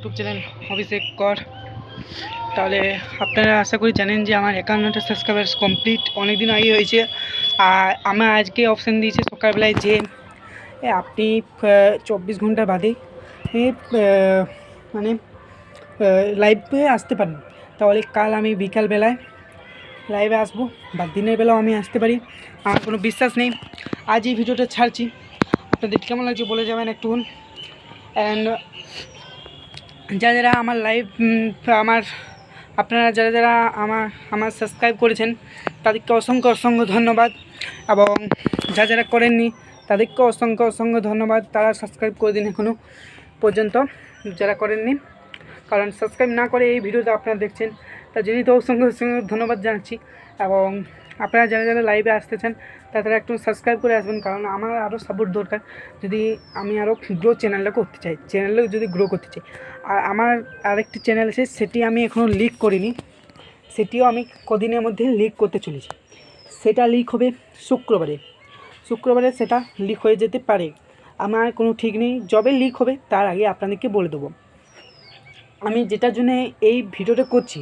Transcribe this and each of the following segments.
YouTube channel অভিষেক কর। তাহলে আপনারা আশা করি জানেন যে আমার 51টা সাবস্ক্রাইবার্স কমপ্লিট অনেক দিন আগে হয়েছে। আর আমার আজকে অপশান দিয়েছে সকালবেলায় যে আপনি 24 ঘন্টা বাদে মানে লাইভে আসতে পারেন। তাহলে কাল আমি বিকালবেলায় লাইভে আসবো বা দিনের বেলাও আমি আসতে পারি। আমার কোনো বিশ্বাস নেই। আজ এই ভিডিওটা ছাড়ছি, আপনাদের কেমন লাগছে বলে যাবেন একটু। অ্যান্ড যারা আমার লাইভ আপনারা যারা আমার সাবস্ক্রাইব করেছেন তাদেরকে অসংখ্য ধন্যবাদ, এবং যারা করেননি তাদেরকে অসংখ্য ধন্যবাদ। তারা সাবস্ক্রাইব করে দিন এখনও পর্যন্ত যারা করেননি, কারণ সাবস্ক্রাইব না করে এই ভিডিওটা আপনারা দেখছেন, তার জন্যই তো অসংখ্য ধন্যবাদ জানাচ্ছি। এবং আপনারা যারা লাইভে আসতে চান তারা একটু সাবস্ক্রাইব করে আসবেন, কারণ আমার আরও সাপোর্ট দরকার। যদি আমি আরও গ্রো চ্যানেলটা করতে চাই, যদি গ্রো করতে চাই। আর আমার আরেকটি চ্যানেল আছে, সেটি আমি এখনও লিক করিনি, সেটিও আমি কদিনের মধ্যে লিক করতে চলেছি। সেটা লিক হবে শুক্রবারে সেটা লিক হয়ে যেতে পারে, আমার কোনো ঠিক নেই। যবে লিক হবে তার আগে আপনাদেরকে বলে দেবো। আমি যেটার জন্য এই ভিডিওটা করছি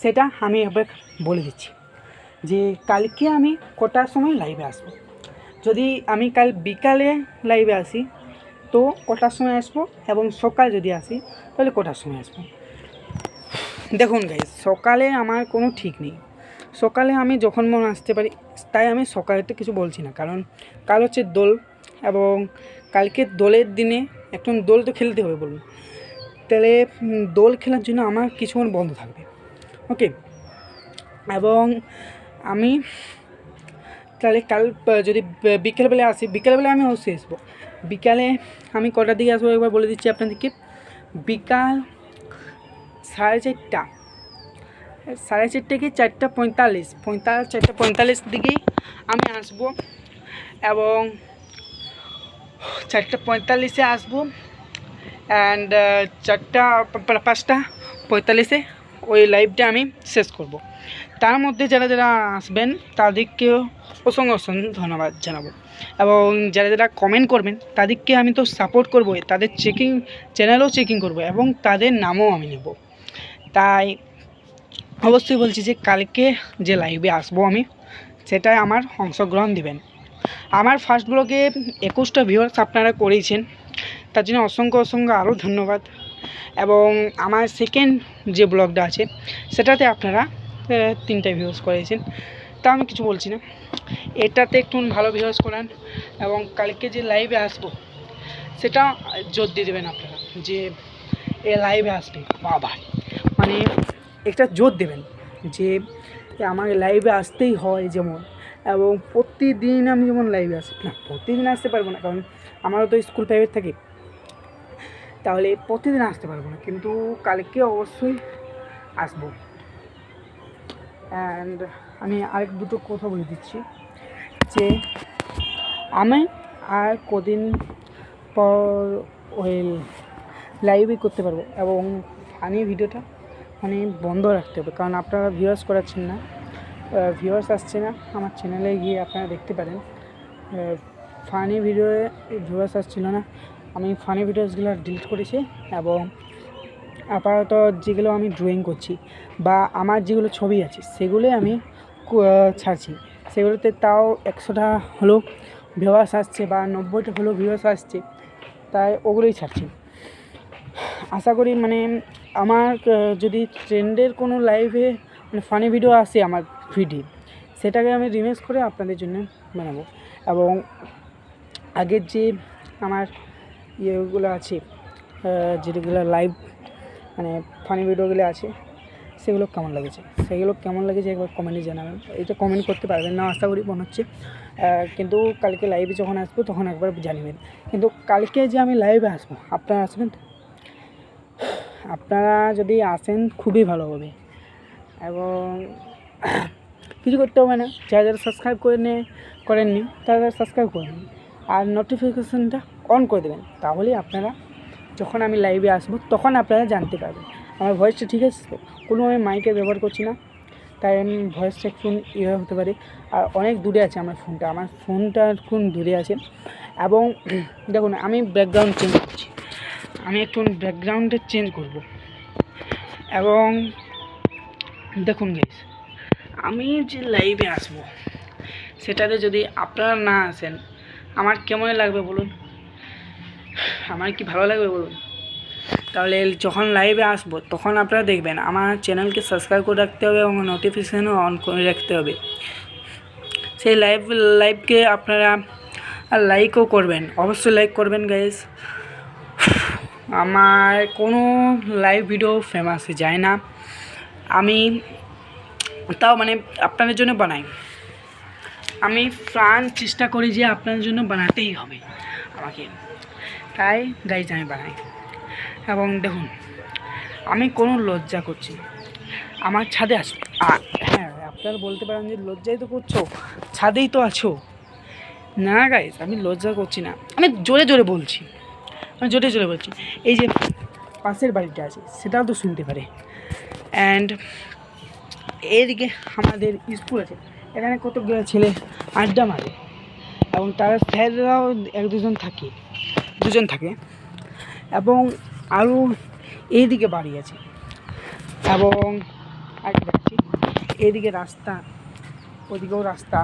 সেটা আমি এবার বলে দিচ্ছি যে কালকে আমি কটার সময় লাইভে আসবো। যদি আমি কাল বিকালে লাইভে আসি তো কটার সময় আসবো, এবং সকাল যদি আসি তাহলে কটার সময় আসবো। দেখুন গাইস, সকালে আমার কোনো ঠিক নেই। সকালে আমি যখন মনে আসতে পারি, তাই আমি সকালেরটা কিছু বলছি না, কারণ কাল হচ্ছে দোল, এবং কালকে দোলের দিনে একটু দোল তো খেলতে হবে বলুন। তাহলে দোল খেলার জন্য আমার কিছুক্ষণ বন্ধ থাকবে, ওকে। এবং আমি তাহলে কাল যদি বিকেলবেলা আসি, বিকেলবেলা আমি অবশ্যই আসবো। বিকালে আমি কটার দিকে আসবো একবার বলে দিচ্ছি আপনাদেরকে। বিকাল 4:30 কি 4:45 দিকেই আমি আসবো, এবং 4:45 আসবো। অ্যান্ড 5:45 ওই লাইভটা আমি শেষ করব। তার মধ্যে যারা আসবেন তাদেরকেও অসংখ্য ধন্যবাদ জানাবো, এবং যারা কমেন্ট করবেন তাদেরকে আমি তো সাপোর্ট করবো, তাদের চ্যানেলও চেকিং করবো, এবং তাদের নামও আমি নেব। তাই অবশ্যই বলছি যে কালকে যে লাইভে আসবো আমি, সেটাই আমার অংশগ্রহণ দিবেন। আমার ফার্স্ট ব্লগে 21টা ভিউয়ার্স আপনারা করেছেন, তার জন্য অসংখ্য আরও ধন্যবাদ। এবং আমার সেকেন্ড যে ব্লগটা আছে সেটাতে আপনারা 3টা ভিউয়ার্স করেছেন, তা আমি কিছু বলছি না। এটাতে একটু ভালো ভিউয়ার্স করান, এবং কালকে যে লাইভে আসবো সেটা জোর দিয়ে দেবেন আপনারা যে এ লাইভে আসবে বাবা, মানে একটা জোর দেবেন যে আমার লাইভে আসতেই হয় যেমন। এবং প্রতিদিন আমি যেমন লাইভে আসি না, প্রতিদিন আসতে পারবো না, কারণ আমারও তো স্কুল প্রাইভেট থাকে, তাহলে প্রতিদিন আসতে পারবো না, কিন্তু কালকে অবশ্যই আসবো। অ্যান্ড আমি আরেক দুটো কথা বলে দিচ্ছি যে আমি আর কদিন পর ওই লাইভই করতে পারবো, এবং ফানি ভিডিওটা মানে বন্ধ রাখতে হবে, কারণ আপনারা ভিউয়ার্স করাচ্ছেন না, ভিউয়ার্স আসছে না। আমার চ্যানেলে গিয়ে আপনারা দেখতে পারেন ফানি ভিডিওয়ে ভিউয়ার্স আসছিল না। আমি ফানি ভিডিওসগুলো ডিলিট করেছি, এবং আপাতত যেগুলো আমি ড্রয়িং করছি বা আমার যেগুলো ছবি আছে সেগুলোই আমি ছাড়ছি। সেগুলোতে তাও 100টা হলো ভিউয়ার্স আসছে বা 90টা হলো ভিউয়ার্স আসছে, তাই ওগুলোই ছাড়ছি। আশা করি মানে আমার যদি ট্রেন্ডের কোনো লাইভে মানে ফানি ভিডিও আসে আমার ভিডিও, সেটাকে আমি রিমেক্স করে আপনাদের জন্য বানাবো। এবং আগের যে আমার ইয়েগুলো আছে, যেগুলো লাইভ মানে ফানি ভিডিওগুলো আছে, সেগুলো কেমন লেগেছে একবার কমেন্টে জানাবেন। এটা কমেন্ট করতে পারবেন না আশা করি মনে হচ্ছে, কিন্তু কালকে লাইভে যখন আসবো তখন একবার জানাবেন। কিন্তু কালকে যে আমি লাইভে আসবো, আপনারা আসবেন? আপনারা যদি আসেন খুবই ভালো হবে, এবং কিছু করতে হবে না। যারা সাবস্ক্রাইব করেননি তারা সাবস্ক্রাইব করে নিন, আর নোটিফিকেশানটা অন করে দেবেন, তাহলে আপনারা যখন আমি লাইভে আসবো তখন আপনারা জানতে পারবেন। আমার ভয়েসটা ঠিক আছে তো, কোনো আমি মাইকের ব্যবহার করছি না, তাই আমি ভয়েসটা একটু ইয়ে হতে পারে। আর অনেক দূরে আছে আমার ফোনটা একটু দূরে আছে। এবং দেখুন আমি ব্যাকগ্রাউন্ড চেঞ্জ করছি, আমি একটু ব্যাকগ্রাউন্ডে চেঞ্জ করব। এবং দেখুন গাইস, আমি যে লাইভে আসবো সেটাতে যদি আপনারা না আসেন আমার কেমন লাগবে বলুন? আমার কি ভালো লাগবে বলুন? তাহলে যখন লাইভে আসবো তখন আপনারা দেখবেন আমার চ্যানেলকে সাবস্ক্রাইব করে রাখতে হবে এবং নোটিফিকেশানও অন করে রাখতে হবে। সেই লাইভকে আপনারা লাইকও করবেন, অবশ্যই লাইক করবেন গাইস। আমার কোনো লাইভ ভিডিও ফেমাসে যায় না, আমি তাও মানে আপনাদের জন্য বানাই। আমি প্রাণ চেষ্টা করি যে আপনাদের জন্য বানাতেই হবে আমাকে, তাই গাইজ আমি বানাই। এবং দেখুন, আমি কোনো লজ্জা করছি না, আমার ছাদে আসো। হ্যাঁ, আপনারা বলতে পারেন যে লজ্জাই তো করছো, ছাদেই তো আছো। না গাইজ, আমি লজ্জা করছি না, আমি জোরে জোরে বলছি, এই যে পাশের বাড়িটা আছে সেটাও তো শুনতে পারে। অ্যান্ড এদিকে আমাদের স্কুল আছে, এখানে কতগুলো ছেলে আড্ডা মারে এবং তারা স্যাররাও দুজন থাকে। এবং আরও এইদিকে বাড়ি আছে এবং আগে যাচ্ছি, এদিকে রাস্তা, ওদিকেও রাস্তা,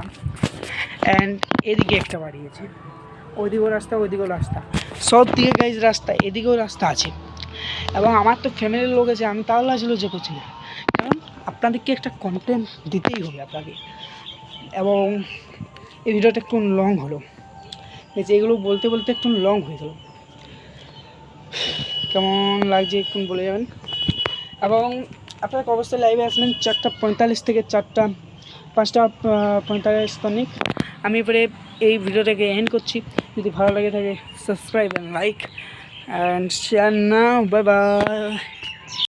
অ্যান্ড এদিকে একটা বাড়ি আছে, ওইদিকেও রাস্তা, সব দিকে গাইজ রাস্তা, এদিকেও রাস্তা আছে। এবং আমার তো ফ্যামিলির লোক আছে, আমি তাহলে আসলে যে করছি না, কারণ আপনাদেরকে একটা কন্টেন্ট দিতেই হবে আপনাকে। এবং এই ভিডিওটা একটু লং হলো, এগুলো বলতে বলতে একটু লং হয়ে গেল, কেমন লাগছে একটু বলে যাবেন। এবং আপনাকে অবশ্যই লাইভে আসবেন 4:45 থেকে 5:45 তনিক। আমি এবারে এই ভিডিওটাকে এন্ড করছি। যদি ভালো লাগে থাকে subscribe and like and share now. Bye bye.